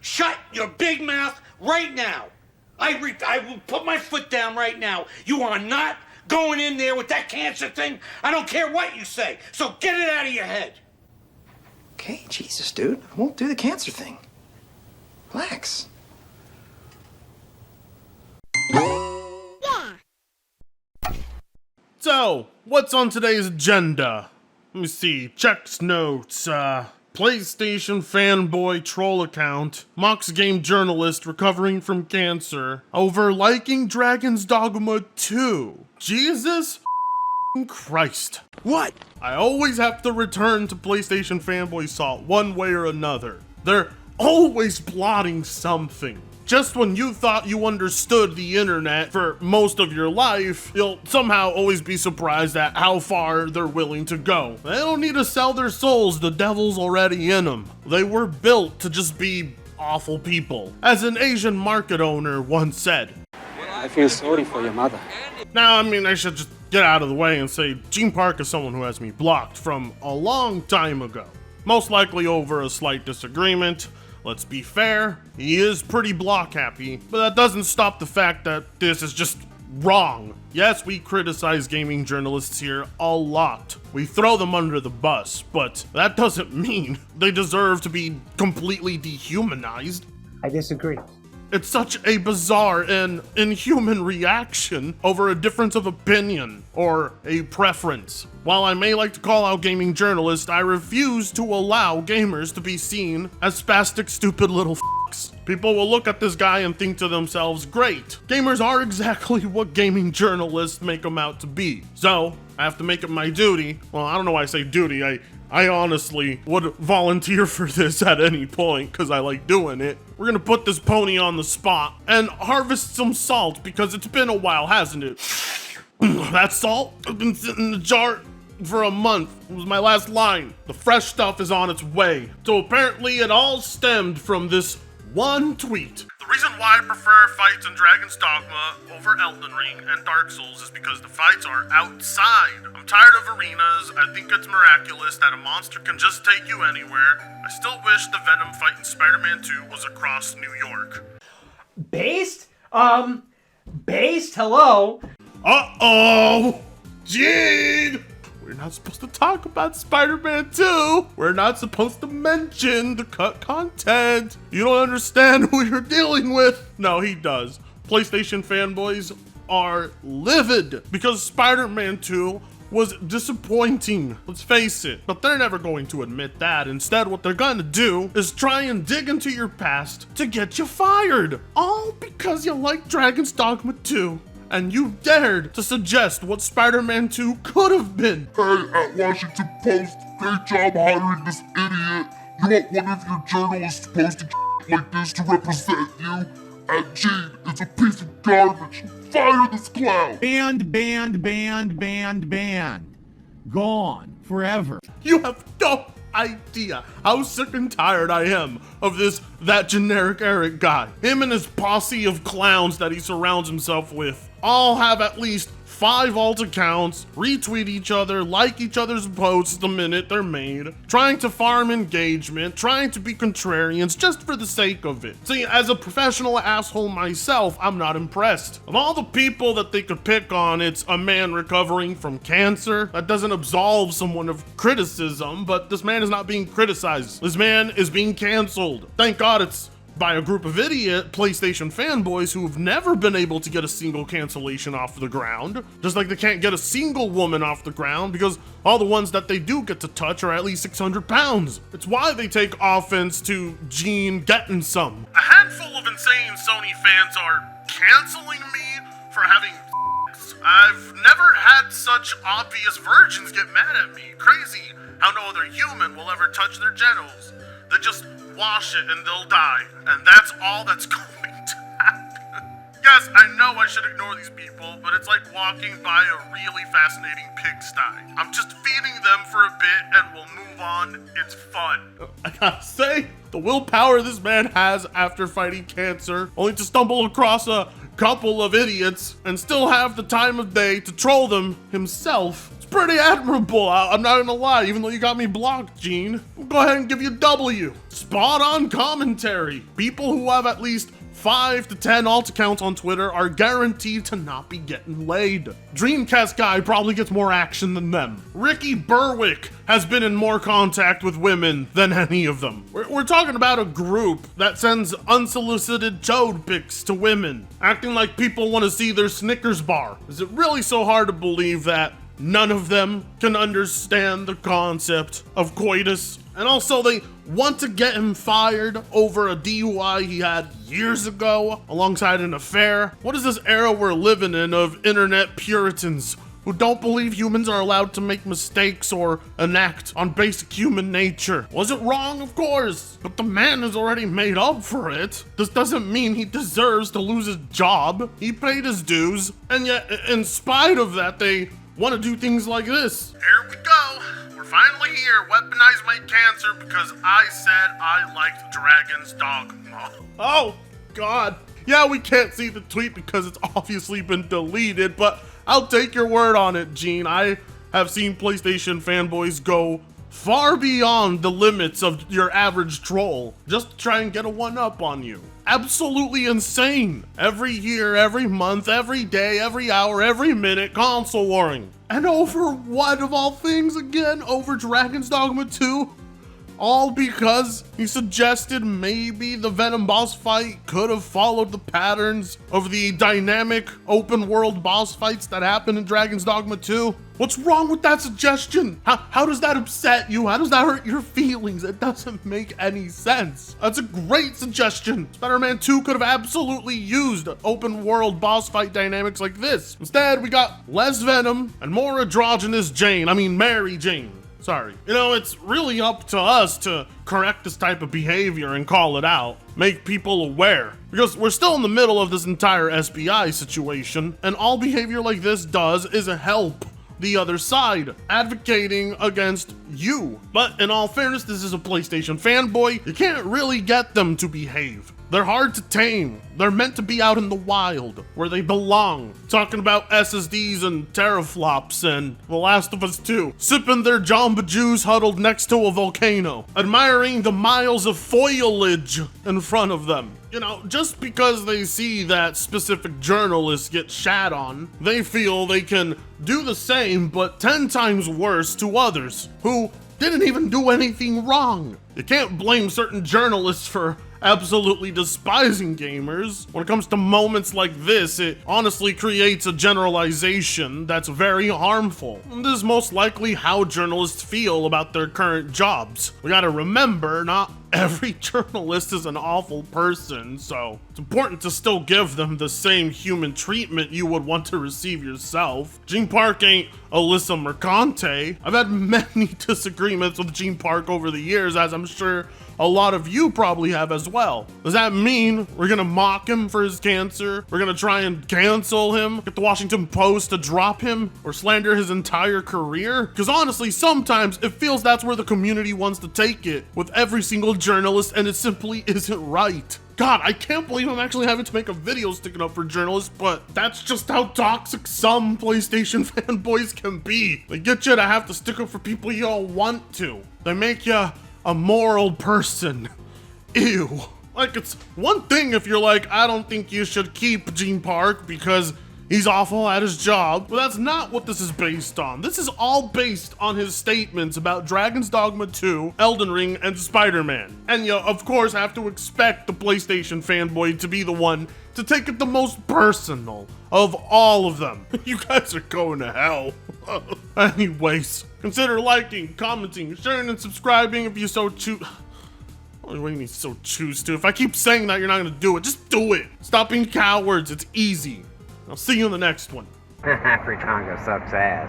shut your big mouth right now. I will put my foot down right now. You are not going in there with that cancer thing. I don't care what you say. So get it out of your head. Okay, Jesus, dude. I won't do the cancer thing. Relax. Yeah. So, what's on today's agenda? Let me see. Checks notes. PlayStation fanboy troll account. Mox game journalist recovering from cancer over liking Dragon's Dogma 2. Jesus Christ. What? I always have to return to PlayStation fanboy salt one way or another. They're always plotting something. Just when you thought you understood the internet for most of your life, you'll somehow always be surprised at how far they're willing to go. They don't need to sell their souls, the devil's already in them. They were built to just be awful people. As an Asian market owner once said. I feel sorry for your mother. Now, I mean, I should just get out of the way and say Gene Park is someone who has me blocked from a long time ago. Most likely over a slight disagreement. Let's be fair, he is pretty block happy, but that doesn't stop the fact that this is just wrong. Yes, we criticize gaming journalists here a lot. We throw them under the bus, but that doesn't mean they deserve to be completely dehumanized. I disagree. It's such a bizarre and inhuman reaction over a difference of opinion or a preference. While I may like to call out gaming journalists, I refuse to allow gamers to be seen as spastic, stupid little f***s. People will look at this guy and think to themselves, great, gamers are exactly what gaming journalists make them out to be. So, I have to make it my duty. Well, I don't know why I say duty. I honestly would volunteer for this at any point because I like doing it. We're gonna put this pony on the spot and harvest some salt because it's been a while, hasn't it? That salt has been sitting in the jar for a month. It was my last line. The fresh stuff is on its way. So apparently it all stemmed from this one tweet. The reason why I prefer fights in Dragon's Dogma over Elden Ring and Dark Souls is because the fights are outside. I'm tired of arenas. I think it's miraculous that a monster can just take you anywhere. I still wish the Venom fight in Spider-Man 2 was across New York. Based? Based? Hello? Uh-oh! Gene! We're not supposed to talk about Spider-Man 2. We're not supposed to mention the cut content. You don't understand who you're dealing with. No, he does. PlayStation fanboys are livid because Spider-Man 2 was disappointing. Let's face it. But they're never going to admit that. Instead, what they're gonna do is try and dig into your past to get you fired. All because you like Dragon's Dogma 2. And you dared to suggest what Spider-Man 2 could have been. Hey, at Washington Post, great job hiring this idiot. You want one of your journalists posting like this to represent you? And Gene, it's a piece of garbage. Fire this clown. Banned. Gone. Forever. You have no idea how sick and tired I am of that generic Eric guy. Him and his posse of clowns that he surrounds himself with all have at least 5 alt accounts, retweet each other, like each other's posts the minute they're made, trying to farm engagement, trying to be contrarians just for the sake of it. See, as a professional asshole myself, I'm not impressed. Of all the people that they could pick on, it's a man recovering from cancer. That doesn't absolve someone of criticism, but this man is not being criticized. This man is being canceled. Thank God it's by a group of idiot PlayStation fanboys who have never been able to get a single cancellation off the ground. Just like they can't get a single woman off the ground because all the ones that they do get to touch are at least 600 pounds. It's why they take offense to Gene getting some. A handful of insane Sony fans are canceling me for having sex. I've never had such obvious virgins get mad at me. Crazy how no other human will ever touch their genitals. They just wash it and they'll die. And that's all that's going to happen. Yes, I know I should ignore these people, but it's like walking by a really fascinating pigsty. I'm just feeding them for a bit and we'll move on. It's fun. I gotta say, the willpower this man has after fighting cancer, only to stumble across a couple of idiots and still have the time of day to troll them himself, it's pretty admirable. I'm not gonna lie, even though you got me blocked, Gene. I'll go ahead and give you a W. Spot on commentary. People who have at least 5 to 10 alt accounts on Twitter are guaranteed to not be getting laid. Dreamcast guy probably gets more action than them. Ricky Berwick has been in more contact with women than any of them. We're talking about a group that sends unsolicited chode pics to women, acting like people want to see their Snickers bar. Is it really so hard to believe that none of them can understand the concept of coitus? And also, they want to get him fired over a DUI he had years ago alongside an affair. What is this era we're living in of internet Puritans who don't believe humans are allowed to make mistakes or enact on basic human nature? Was it wrong? Of course, but the man has already made up for it. This doesn't mean he deserves to lose his job. He paid his dues, and yet, in spite of that, they want to do things like this. Here we go. We're finally here. Weaponize my cancer because I said I liked Dragon's Dogma. Oh, God. Yeah, we can't see the tweet because it's obviously been deleted, but I'll take your word on it, Gene. I have seen PlayStation fanboys go far beyond the limits of your average troll just to try and get a one-up on you. Absolutely insane. Every year, every month, every day, every hour, every minute, console warring. And over what of all things again? Over Dragon's Dogma 2? All because he suggested maybe the Venom boss fight could have followed the patterns of the dynamic open world boss fights that happened in Dragon's Dogma 2. What's wrong with that suggestion? How does that upset you? How does that hurt your feelings? It doesn't make any sense. That's a great suggestion. Spider-Man 2 could have absolutely used open world boss fight dynamics like this. Instead, we got less Venom and more androgynous Mary Jane. Sorry. You know, it's really up to us to correct this type of behavior and call it out. Make people aware. Because we're still in the middle of this entire SBI situation, and all behavior like this does is help the other side, advocating against you. But in all fairness, this is a PlayStation fanboy. You can't really get them to behave. They're hard to tame. They're meant to be out in the wild, where they belong. Talking about SSDs and teraflops and The Last of Us 2. Sipping their Jamba Juice huddled next to a volcano. Admiring the miles of foliage in front of them. You know, just because they see that specific journalists get shat on, they feel they can do the same but 10 times worse to others who didn't even do anything wrong. You can't blame certain journalists for absolutely despising gamers. When it comes to moments like this, it honestly creates a generalization that's very harmful. And this is most likely how journalists feel about their current jobs. We gotta remember, not every journalist is an awful person, so it's important to still give them the same human treatment you would want to receive yourself. Gene Park ain't Alyssa Mercante. I've had many disagreements with Gene Park over the years, as I'm sure a lot of you probably have as well. Does that mean we're gonna mock him for his cancer? We're gonna try and cancel him? Get the Washington Post to drop him? Or slander his entire career? Because honestly, sometimes it feels that's where the community wants to take it with every single journalist, and it simply isn't right. God, I can't believe I'm actually having to make a video sticking up for journalists, but that's just how toxic some PlayStation fanboys can be. They get you to have to stick up for people you don't want to. They make you a moral person. Ew. Like, it's one thing if you're like, I don't think you should keep Gene Park because he's awful at his job, but that's not what this is based on. This is all based on his statements about Dragon's Dogma 2, Elden Ring, and Spider-Man. And you, of course, have to expect the PlayStation fanboy to be the one to take it the most personal of all of them. You guys are going to hell. Anyways, consider liking, commenting, sharing, and subscribing if you so choose. What do you mean so choose to? If I keep saying that, you're not gonna do it. Just do it. Stop being cowards. It's easy. I'll see you in the next one. Free Congo sucks ass.